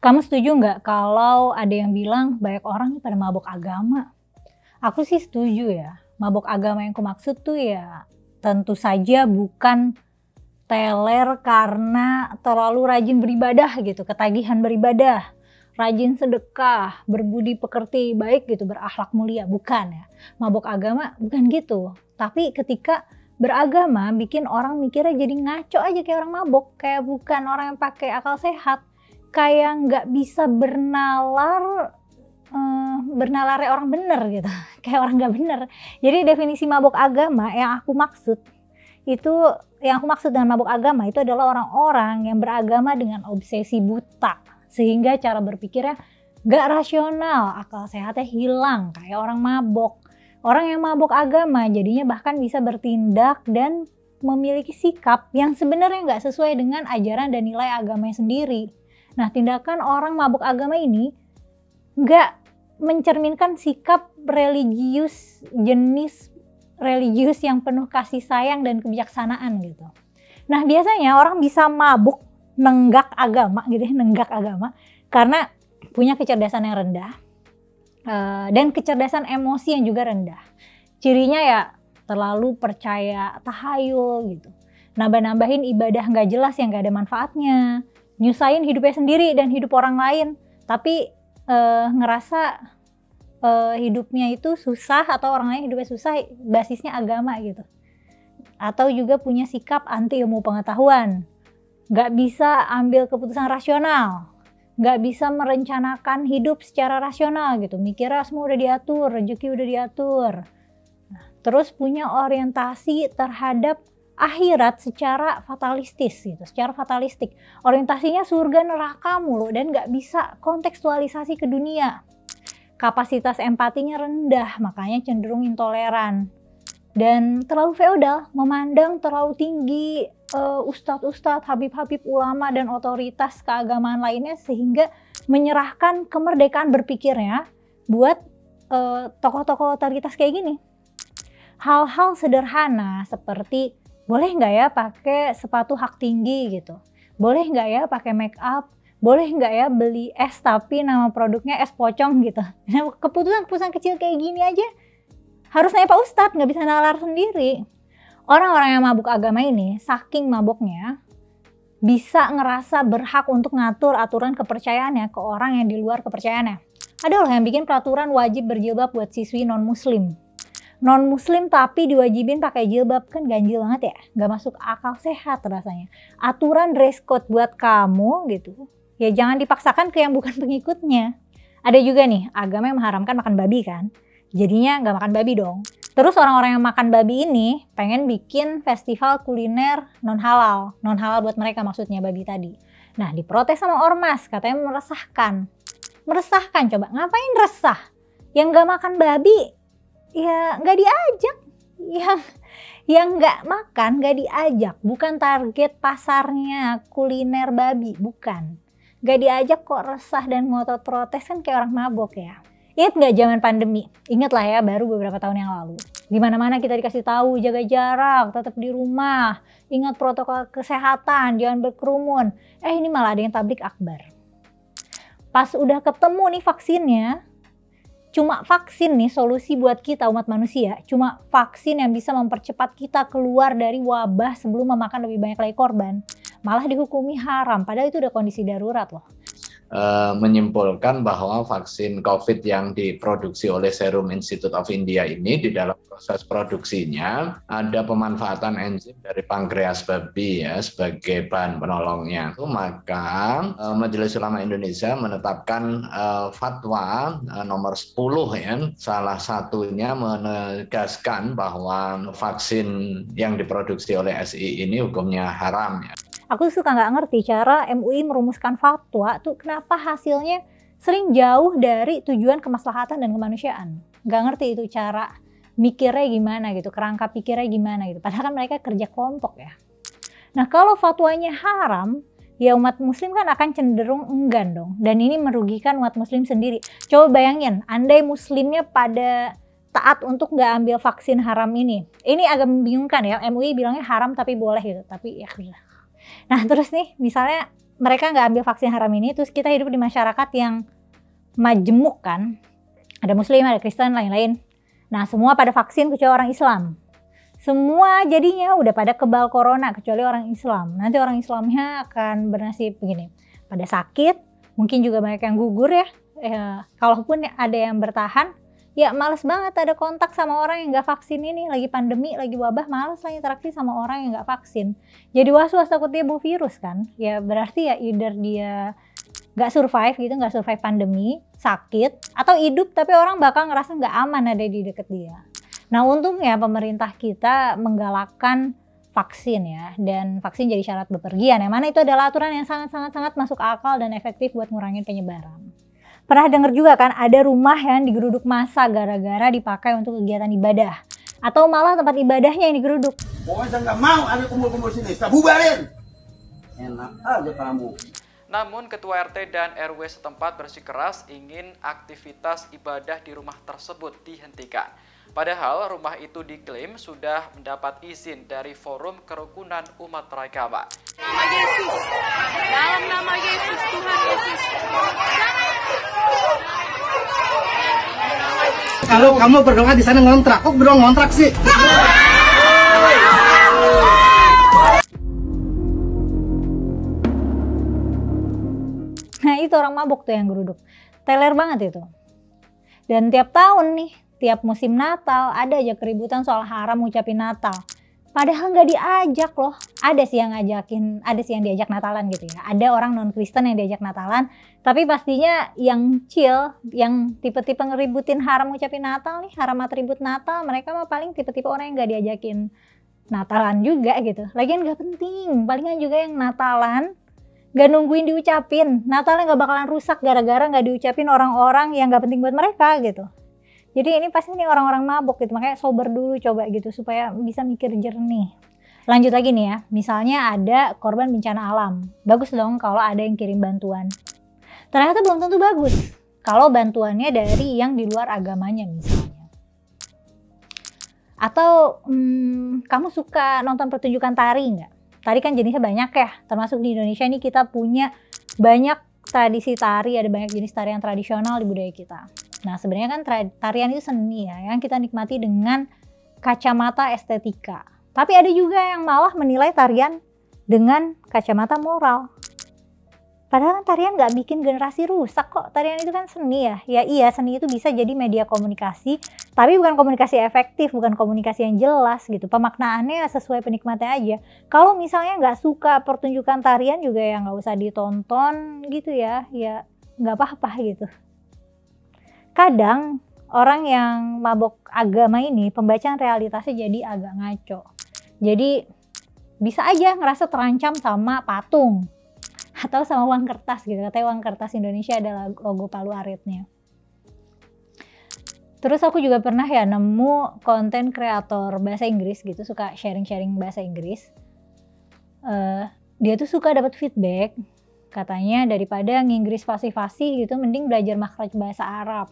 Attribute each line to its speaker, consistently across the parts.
Speaker 1: Kamu setuju nggak kalau ada yang bilang banyak orang nih pada mabok agama? Aku sih setuju ya. Mabok agama yang kumaksud tuh ya tentu saja bukan teler karena terlalu rajin beribadah gitu, ketagihan beribadah, rajin sedekah, berbudi pekerti baik gitu, berakhlak mulia, bukan ya. Mabok agama bukan gitu. Tapi ketika beragama bikin orang mikirnya jadi ngaco aja kayak orang mabok, kayak bukan orang yang pakai akal sehat, kayak nggak bisa bernalarnya orang bener gitu, kayak orang nggak bener. Jadi definisi mabok agama yang aku maksud dengan mabuk agama itu adalah orang-orang yang beragama dengan obsesi buta, sehingga cara berpikirnya gak rasional, akal sehatnya hilang kayak orang mabok. Orang yang mabok agama jadinya bahkan bisa bertindak dan memiliki sikap yang sebenarnya gak sesuai dengan ajaran dan nilai agamanya sendiri. Nah, tindakan orang mabok agama ini gak mencerminkan sikap religius, jenis religius yang penuh kasih sayang dan kebijaksanaan gitu. Nah, biasanya orang bisa mabuk nenggak agama gitu ya, nenggak agama karena punya kecerdasan yang rendah dan kecerdasan emosi yang juga rendah. Cirinya ya terlalu percaya tahayul gitu, nambah-nambahin ibadah nggak jelas yang nggak ada manfaatnya, nyusahin hidupnya sendiri dan hidup orang lain, tapi ngerasa hidupnya itu susah atau orang lain hidupnya susah basisnya agama gitu. Atau juga punya sikap anti ilmu pengetahuan, gak bisa ambil keputusan rasional, gak bisa merencanakan hidup secara rasional gitu, mikirnya semua udah diatur, rezeki udah diatur. Nah, terus punya orientasi terhadap akhirat secara fatalistis gitu, secara fatalistik. Orientasinya surga neraka mulu dan gak bisa kontekstualisasi ke dunia. Kapasitas empatinya rendah, makanya cenderung intoleran. Dan terlalu feodal, memandang terlalu tinggi ustadz-ustadz, habib-habib ulama dan otoritas keagamaan lainnya sehingga menyerahkan kemerdekaan berpikirnya buat tokoh-tokoh otoritas kayak gini. Hal-hal sederhana seperti boleh nggak ya pakai sepatu hak tinggi gitu, boleh nggak ya pakai make up, boleh nggak ya beli es tapi nama produknya es pocong gitu. Keputusan-keputusan kecil kayak gini aja harus nanya Pak Ustadz, nggak bisa nalar sendiri. Orang-orang yang mabuk agama ini saking mabuknya bisa ngerasa berhak untuk ngatur aturan kepercayaannya ke orang yang di luar kepercayaannya. Ada loh yang bikin peraturan wajib berjilbab buat siswi non-muslim. Non-muslim tapi diwajibin pakai jilbab, kan ganjil banget ya, nggak masuk akal sehat rasanya. Aturan dress code buat kamu gitu, ya jangan dipaksakan ke yang bukan pengikutnya. Ada juga nih agama yang mengharamkan makan babi kan, jadinya nggak makan babi dong. Terus orang-orang yang makan babi ini pengen bikin festival kuliner non halal buat mereka, maksudnya babi tadi. Nah, diprotes sama ormas, katanya meresahkan. Meresahkan, coba ngapain resah? Yang nggak makan babi ya nggak diajak, yang nggak makan nggak diajak, bukan target pasarnya kuliner babi, bukan. Nggak diajak kok resah dan ngotot protes, kan kayak orang mabok ya. Ingat nggak zaman pandemi? Ingat lah ya, baru beberapa tahun yang lalu. Di mana-mana kita dikasih tahu jaga jarak, tetap di rumah, ingat protokol kesehatan, jangan berkerumun. Ini malah ada yang tablik akbar. Pas udah ketemu nih vaksinnya, cuma vaksin nih solusi buat kita umat manusia, cuma vaksin yang bisa mempercepat kita keluar dari wabah sebelum memakan lebih banyak lagi korban. Malah dihukumi haram, padahal itu udah kondisi darurat loh.
Speaker 2: Menyimpulkan bahwa vaksin COVID yang diproduksi oleh Serum Institute of India ini di dalam proses produksinya ada pemanfaatan enzim dari pankreas babi ya sebagai bahan penolongnya. Maka Majelis Ulama Indonesia menetapkan fatwa nomor 10 ya, salah satunya menegaskan bahwa vaksin yang diproduksi oleh SI ini hukumnya haram ya.
Speaker 1: Aku suka nggak ngerti cara MUI merumuskan fatwa tuh kenapa hasilnya sering jauh dari tujuan kemaslahatan dan kemanusiaan. Nggak ngerti itu cara mikirnya gimana gitu, kerangka pikirnya gimana gitu. Padahal kan mereka kerja kelompok ya. Nah, kalau fatwanya haram, ya umat muslim kan akan cenderung enggan dong. Dan ini merugikan umat muslim sendiri. Coba bayangin, andai muslimnya pada taat untuk nggak ambil vaksin haram ini. Ini agak membingungkan ya, MUI bilangnya haram tapi boleh gitu. Tapi ya. Nah terus nih misalnya mereka nggak ambil vaksin haram ini, terus kita hidup di masyarakat yang majemuk kan, ada Muslim, ada Kristen, lain-lain. Nah semua pada vaksin kecuali orang Islam. Semua jadinya udah pada kebal corona kecuali orang Islam. Nanti orang Islamnya akan bernasib begini, pada sakit, mungkin juga banyak yang gugur ya. Kalaupun ada yang bertahan, ya males banget ada kontak sama orang yang nggak vaksin ini. Lagi pandemi, lagi wabah, males lah interaksi sama orang yang nggak vaksin. Jadi was-was takut dia bawa virus kan. Ya berarti ya either dia nggak survive gitu, nggak survive pandemi, sakit, atau hidup tapi orang bakal ngerasa nggak aman ada di deket dia. Nah untungnya pemerintah kita menggalakkan vaksin ya, dan vaksin jadi syarat bepergian, yang mana itu adalah aturan yang sangat-sangat masuk akal dan efektif buat ngurangin penyebaran. Pernah dengar juga kan ada rumah yang digeruduk massa gara-gara dipakai untuk kegiatan ibadah, atau malah tempat ibadahnya yang digeruduk.
Speaker 3: Pokoknya saya nggak mau ada kumpul-kumpul sini, saya bubarin. Enak aja kamu.
Speaker 4: Namun Ketua RT dan RW setempat bersikeras ingin aktivitas ibadah di rumah tersebut dihentikan. Padahal rumah itu diklaim sudah mendapat izin dari Forum Kerukunan Umat Beragama.
Speaker 5: Nama Yesus, dalam nama Yesus, Tuhan Yesus.
Speaker 3: Kalau kamu berdoa di sana ngontrak, kok berdoa ngontrak sih?
Speaker 1: Nah itu orang mabuk tuh yang geruduk, teler banget itu. Dan tiap tahun nih, tiap musim Natal ada aja keributan soal haram ngucapin Natal. Padahal nggak diajak loh. Ada sih yang ngajakin, ada sih yang diajak Natalan gitu ya. Ada orang non Kristen yang diajak Natalan, tapi pastinya yang chill, yang tipe-tipe ngeributin haram ngucapin Natal nih, haram atribut Natal, mereka mah paling tipe-tipe orang yang nggak diajakin Natalan juga gitu. Lagian nggak penting, palingan juga yang Natalan gak nungguin diucapin. Natalnya gak bakalan rusak gara-gara gak diucapin orang-orang yang gak penting buat mereka gitu. Jadi ini pasti nih orang-orang mabuk gitu, makanya sober dulu coba gitu supaya bisa mikir jernih. Lanjut lagi nih ya, misalnya ada korban bencana alam. Bagus dong kalau ada yang kirim bantuan. Ternyata belum tentu bagus kalau bantuannya dari yang di luar agamanya misalnya. Atau kamu suka nonton pertunjukan tari nggak? Tari kan jenisnya banyak ya, termasuk di Indonesia ini kita punya banyak tradisi tari, ada banyak jenis tarian tradisional di budaya kita. Nah sebenarnya kan tarian itu seni ya, yang kita nikmati dengan kacamata estetika. Tapi ada juga yang malah menilai tarian dengan kacamata moral. Padahal kan tarian nggak bikin generasi rusak kok, tarian itu kan seni ya. Ya iya, seni itu bisa jadi media komunikasi, tapi bukan komunikasi efektif, bukan komunikasi yang jelas gitu. Pemaknaannya sesuai penikmatnya aja. Kalau misalnya nggak suka pertunjukan tarian juga ya nggak usah ditonton gitu ya nggak apa-apa gitu. Kadang orang yang mabok agama ini, pembacaan realitasnya jadi agak ngaco. Jadi bisa aja ngerasa terancam sama patung atau sama uang kertas gitu. Katanya uang kertas Indonesia adalah logo Palu Aritnya. Terus aku juga pernah ya nemu konten kreator bahasa Inggris gitu, suka sharing-sharing bahasa Inggris. Dia tuh suka dapat feedback, katanya daripada nginggris fasih-fasih gitu, mending belajar makhraj bahasa Arab.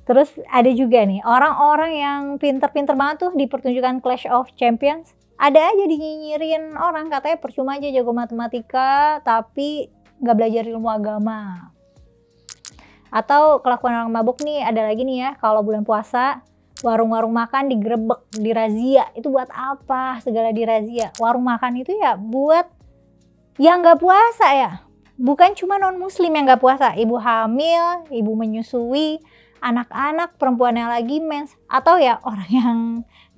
Speaker 1: Terus ada juga nih orang-orang yang pinter-pinter banget tuh di pertunjukan Clash of Champions. Ada aja dinyinyirin orang, katanya percuma aja jago matematika tapi nggak belajar ilmu agama. Atau kelakuan orang mabuk nih ada lagi nih ya, kalau bulan puasa warung-warung makan digerebek, dirazia. Itu buat apa segala dirazia? Warung makan itu ya buat yang nggak puasa ya. Bukan cuma non muslim yang nggak puasa, ibu hamil, ibu menyusui, anak-anak, perempuan yang lagi mens, atau ya orang yang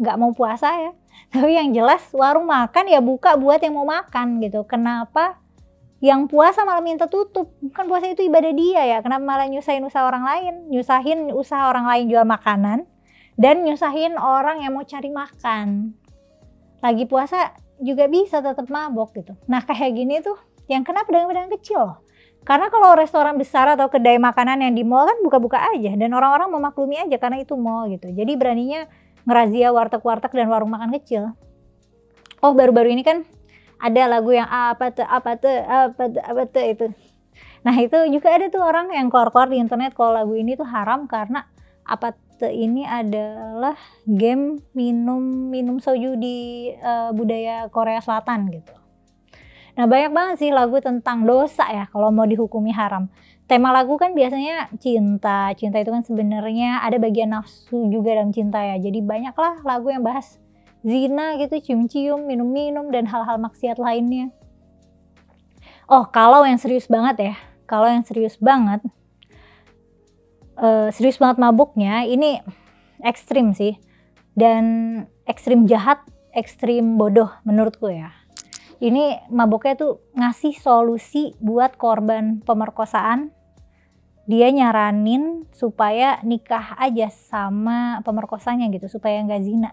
Speaker 1: nggak mau puasa ya. Tapi yang jelas warung makan ya buka buat yang mau makan gitu. Kenapa yang puasa malah minta tutup? Kan puasa itu ibadah dia ya. Kenapa malah nyusahin usaha orang lain? Nyusahin usaha orang lain jual makanan dan nyusahin orang yang mau cari makan. Lagi puasa juga bisa tetap mabok gitu. Nah kayak gini tuh yang kena pedagang-pedagang kecil. Karena kalau restoran besar atau kedai makanan yang di mall kan buka-buka aja. Dan orang-orang memaklumi aja karena itu mall gitu. Jadi beraninya ngerazia warteg-warteg dan warung makan kecil. Oh baru-baru ini kan ada lagu yang apa tuh itu. Nah itu juga ada tuh orang yang keluar-keluar di internet kalau lagu ini tuh haram karena apa tuh ini adalah game minum soju di budaya Korea Selatan gitu. Nah banyak banget sih lagu tentang dosa ya kalau mau dihukumi haram. Tema lagu kan biasanya cinta itu kan sebenarnya ada bagian nafsu juga dalam cinta ya. Jadi banyaklah lagu yang bahas zina gitu, cium-cium, minum-minum, dan hal-hal maksiat lainnya. Oh, kalau yang serius banget ya, serius banget mabuknya, ini ekstrim sih. Dan ekstrim jahat, ekstrim bodoh menurutku ya. Ini mabuknya tuh ngasih solusi buat korban pemerkosaan. Dia nyaranin supaya nikah aja sama pemerkosanya gitu, supaya nggak zina.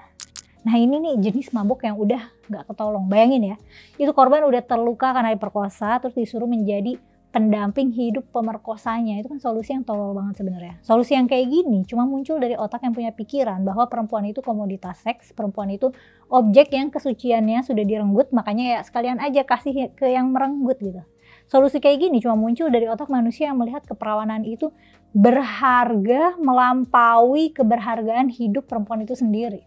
Speaker 1: Nah ini nih jenis mabuk yang udah nggak ketolong. Bayangin ya, itu korban udah terluka karena diperkosa, terus disuruh menjadi pendamping hidup pemerkosanya. Itu kan solusi yang tolol banget sebenarnya. Solusi yang kayak gini cuma muncul dari otak yang punya pikiran bahwa perempuan itu komoditas seks, perempuan itu objek yang kesuciannya sudah direnggut, makanya ya sekalian aja kasih ke yang merenggut gitu. Solusi kayak gini cuma muncul dari otak manusia yang melihat keperawanan itu berharga melampaui keberhargaan hidup perempuan itu sendiri.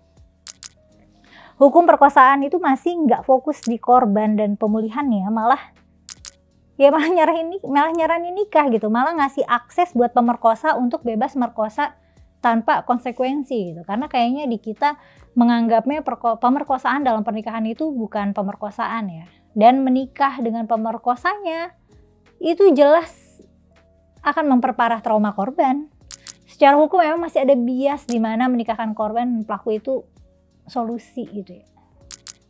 Speaker 1: Hukum perkosaan itu masih nggak fokus di korban dan pemulihannya, malah nyaranin nikah gitu, malah ngasih akses buat pemerkosa untuk bebas merkosa tanpa konsekuensi gitu. Karena kayaknya di kita menganggapnya pemerkosaan dalam pernikahan itu bukan pemerkosaan ya. Dan menikah dengan pemerkosanya itu jelas akan memperparah trauma korban. Secara hukum memang masih ada bias di mana menikahkan korban dan pelaku itu solusi gitu ya.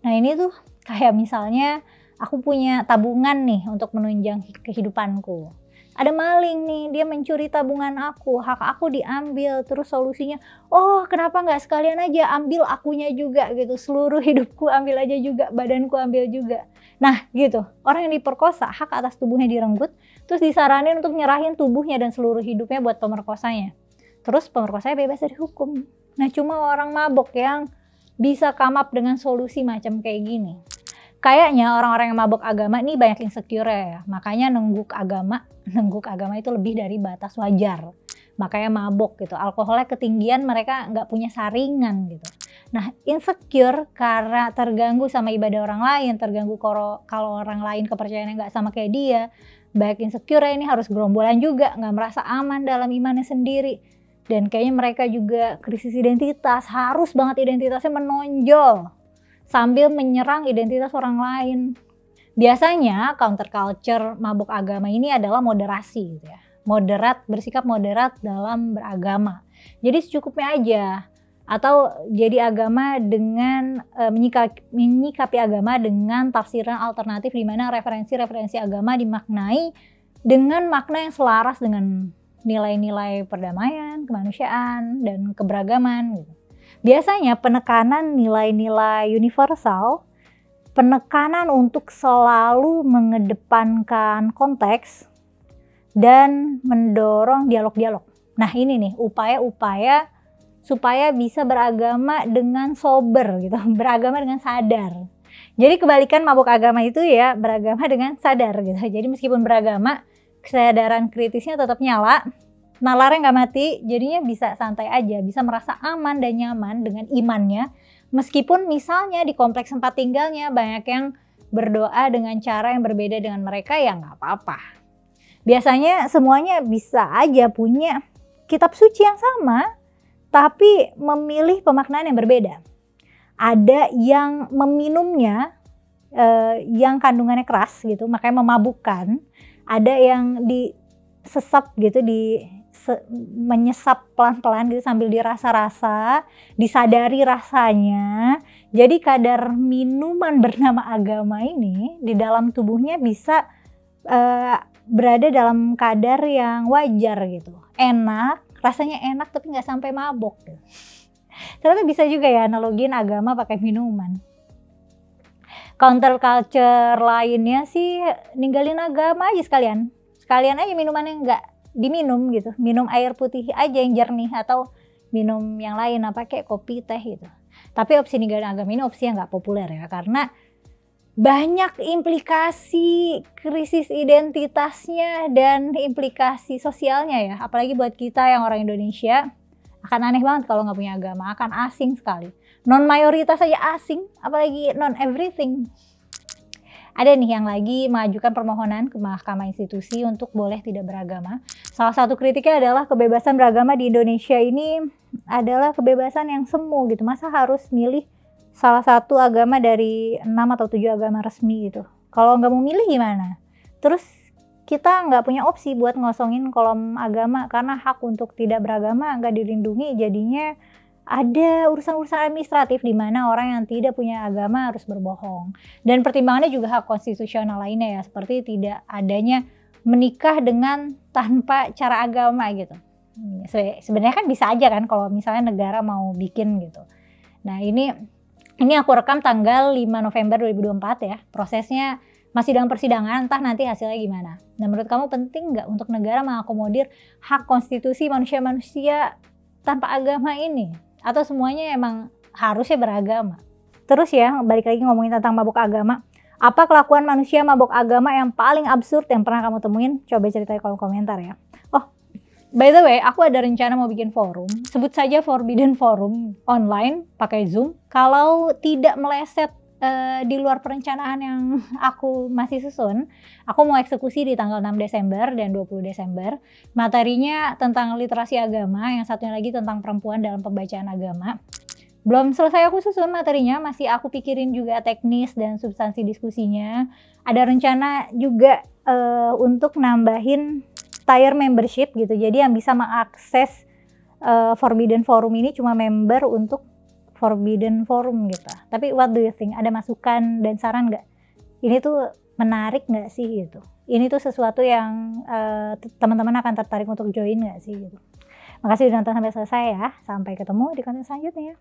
Speaker 1: Nah ini tuh kayak misalnya aku punya tabungan nih untuk menunjang kehidupanku. Ada maling nih, dia mencuri tabungan aku, hak aku diambil, terus solusinya, oh kenapa nggak sekalian aja ambil akunya juga gitu, seluruh hidupku ambil aja juga, badanku ambil juga. Nah gitu, orang yang diperkosa, hak atas tubuhnya direnggut, terus disaranin untuk nyerahin tubuhnya dan seluruh hidupnya buat pemerkosanya. Terus pemerkosanya bebas dari hukum. Nah cuma orang mabok yang bisa come up dengan solusi macam kayak gini. Kayaknya orang-orang yang mabok agama ini banyak insecure ya, makanya nengguk agama itu lebih dari batas wajar. Makanya mabok gitu, alkoholnya ketinggian, mereka nggak punya saringan gitu. Nah insecure karena terganggu sama ibadah orang lain, terganggu kalau orang lain kepercayaannya nggak sama kayak dia. Baik insecure ini harus gerombolan juga, nggak merasa aman dalam imannya sendiri. Dan kayaknya mereka juga krisis identitas, harus banget identitasnya menonjol sambil menyerang identitas orang lain. Biasanya counterculture mabuk agama ini adalah moderasi gitu ya. Bersikap moderat dalam beragama. Jadi secukupnya aja. Atau jadi agama dengan menyikapi agama dengan tafsiran alternatif di mana referensi-referensi agama dimaknai dengan makna yang selaras dengan nilai-nilai perdamaian, kemanusiaan, dan keberagaman gitu. Biasanya penekanan nilai-nilai universal, penekanan untuk selalu mengedepankan konteks dan mendorong dialog-dialog. Nah ini nih upaya-upaya supaya bisa beragama dengan sober gitu, beragama dengan sadar. Jadi kebalikan mabuk agama itu ya beragama dengan sadar gitu. Jadi meskipun beragama, kesadaran kritisnya tetap nyala, nalarnya nggak mati, jadinya bisa santai aja, bisa merasa aman dan nyaman dengan imannya. Meskipun misalnya di kompleks tempat tinggalnya banyak yang berdoa dengan cara yang berbeda dengan mereka, ya nggak apa-apa. Biasanya semuanya bisa aja punya kitab suci yang sama, tapi memilih pemaknaan yang berbeda. Ada yang meminumnya, yang kandungannya keras gitu, makanya memabukkan. Ada yang disesap gitu, menyesap pelan-pelan gitu sambil dirasa-rasa, disadari rasanya. Jadi kadar minuman bernama agama ini di dalam tubuhnya bisa berada dalam kadar yang wajar gitu. Enak, rasanya enak tapi nggak sampai mabok gitu. Ternyata bisa juga ya analogin agama pakai minuman. Counterculture lainnya sih ninggalin agama aja sekalian. Sekalian aja minumannya nggak diminum gitu. Minum air putih aja yang jernih atau minum yang lain apa kayak kopi, teh gitu. Tapi opsi ninggalin agama ini opsi yang nggak populer ya karena banyak implikasi krisis identitasnya dan implikasi sosialnya ya. Apalagi buat kita yang orang Indonesia akan aneh banget kalau nggak punya agama, akan asing sekali. Non mayoritas saja asing, apalagi non everything. ada nih yang lagi mengajukan permohonan ke Mahkamah Institusi untuk boleh tidak beragama. Salah satu kritiknya adalah kebebasan beragama di Indonesia ini adalah kebebasan yang semu gitu. Masa harus milih salah satu agama dari 6 atau 7 agama resmi gitu. Kalau nggak mau milih gimana? Terus kita nggak punya opsi buat ngosongin kolom agama karena hak untuk tidak beragama nggak dilindungi, jadinya ada urusan-urusan administratif di mana orang yang tidak punya agama harus berbohong. Dan pertimbangannya juga hak konstitusional lainnya ya, seperti tidak adanya menikah dengan tanpa cara agama gitu. Sebenarnya kan bisa aja kan kalau misalnya negara mau bikin gitu. Nah ini aku rekam tanggal 5 November 2024 ya. Prosesnya masih dalam persidangan, entah nanti hasilnya gimana. Nah menurut kamu penting nggak untuk negara mengakomodir hak konstitusi manusia-manusia tanpa agama ini? Atau semuanya emang harusnya beragama? Terus ya, balik lagi ngomongin tentang mabuk agama. Apa kelakuan manusia mabuk agama yang paling absurd yang pernah kamu temuin? Coba ceritain di kolom komentar ya. Oh, by the way, aku ada rencana mau bikin forum. Sebut saja Forbidden Forum online pakai Zoom. Kalau tidak meleset di luar perencanaan yang aku masih susun, aku mau eksekusi di tanggal 6 Desember dan 20 Desember. Materinya tentang literasi agama, yang satunya lagi tentang perempuan dalam pembacaan agama. Belum selesai aku susun materinya, masih aku pikirin juga teknis dan substansi diskusinya. Ada rencana juga untuk nambahin tier membership gitu, jadi yang bisa mengakses Forbidden Forum ini cuma member untuk Forbidden Forum gitu. Tapi what do you think? Ada masukan dan saran nggak? Ini tuh menarik nggak sih gitu? Ini tuh sesuatu yang teman-teman akan tertarik untuk join nggak sih gitu? Makasih udah nonton sampai selesai ya. Sampai ketemu di konten selanjutnya.